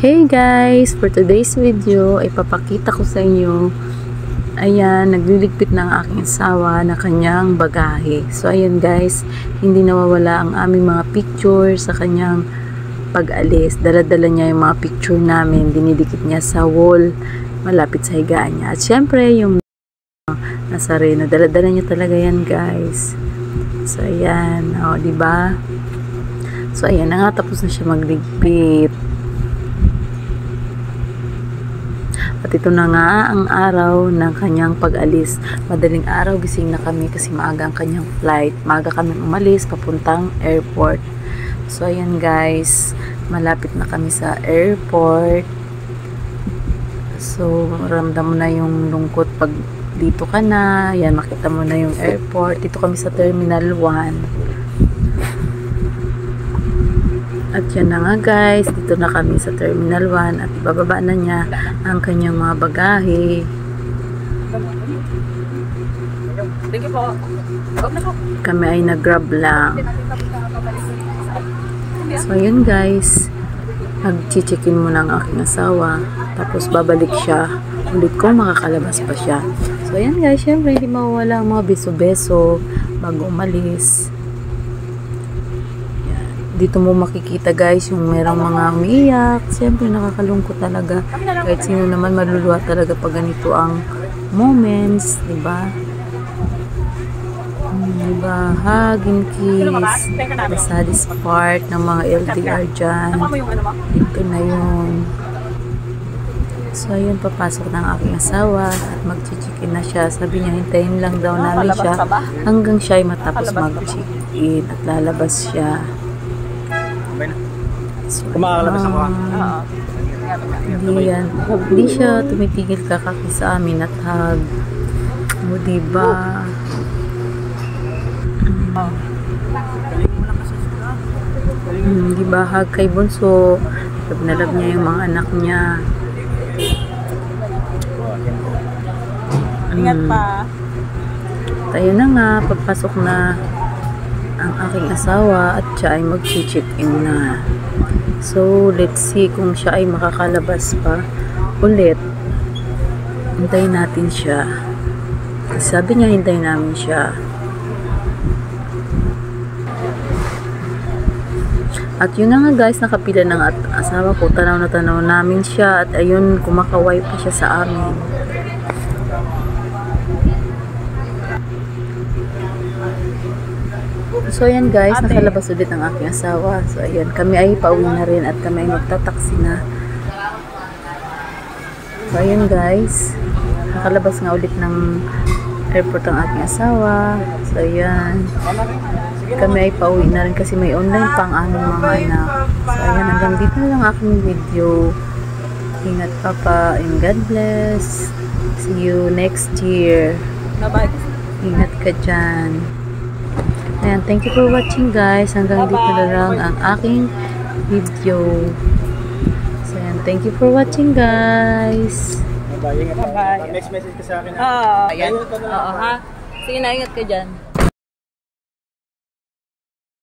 Hey guys! For today's video, ay papakita ko sa inyo, ayan, nagliligpit ng aking asawa na kanyang bagahe. So ayan guys, hindi nawawala ang aming mga picture sa kanyang pag-alis. Dala-dala niya yung mga picture namin, dinidikit niya sa wall malapit sa higaan niya. At syempre, yung nasa Reno, dala-dala niya talaga yan guys. So ayan, o diba? So ayan na nga, tapos na siya magligpit. At ito na nga ang araw ng kanyang pag-alis. Madaling araw, gising na kami kasi maaga ang kanyang flight. Maaga kami umalis papuntang airport. So ayan guys, malapit na kami sa airport. So ramdam mo na yung lungkot pag dito ka na. Yan, makita mo na yung airport. Dito kami sa Terminal 1. At yan na nga guys, dito na kami sa Terminal 1 at ibababa na niya ang kanyang mga bagahe. Kami ay nag-grab lang. So yun guys, nag-check-in muna ang aking asawa, tapos babalik siya ulit kung makakalabas pa siya. So ayan guys, syempre hindi mawawala ang mga beso-beso bago umalis. Dito mo makikita guys yung merong mga umiiyak. Siyempre nakakalungkot talaga. Kahit sino naman maluluha talaga pag ganito ang moments, diba? Diba? Hug and kiss. The saddest part ng mga LDR dyan. Ito na yun. So ayun, papasok ng aking asawa at mag-check-in na siya. Sabi niya, hintayin lang daw namin siya hanggang siya ay matapos mag-check-in at lalabas siya. So, hindi siya tumitigil kakaki sa amin at hug mo, diba? Diba, hug kay Bunso, nalab niya yung mga anak niya. Ingat pa. Tayo na nga, papasok na ang aking asawa at siya ay mag-check-in na. So, let's see kung siya ay makakalabas pa ulit. Hintayin natin siya. Sabi niya, hintayin namin siya. At yun na nga guys, nakapila ng asawa ko. Tanaw na tanaw namin siya. At ayun, kumakaway pa siya sa amin. So ayan guys, nakalabas ulit ang aking asawa. So ayan, kami ay pauwi na rin at kami ay magtataksi na. So ayan guys, nakalabas nga ulit ng airport ang aking asawa. So ayan, kami ay pauwi na rin kasi may online pang aming mga anak. So ayan, hanggang dito na lang aking video. Ingat papa and God bless. See you next year. Ingat ka dyan. Ayan, thank you for watching guys. Hanggang dito na lang ang aking video. So ayan, thank you for watching guys. Bye-bye. Next message ka sa akin. Ayan. Oo ha. Sige na, ingat ka dyan.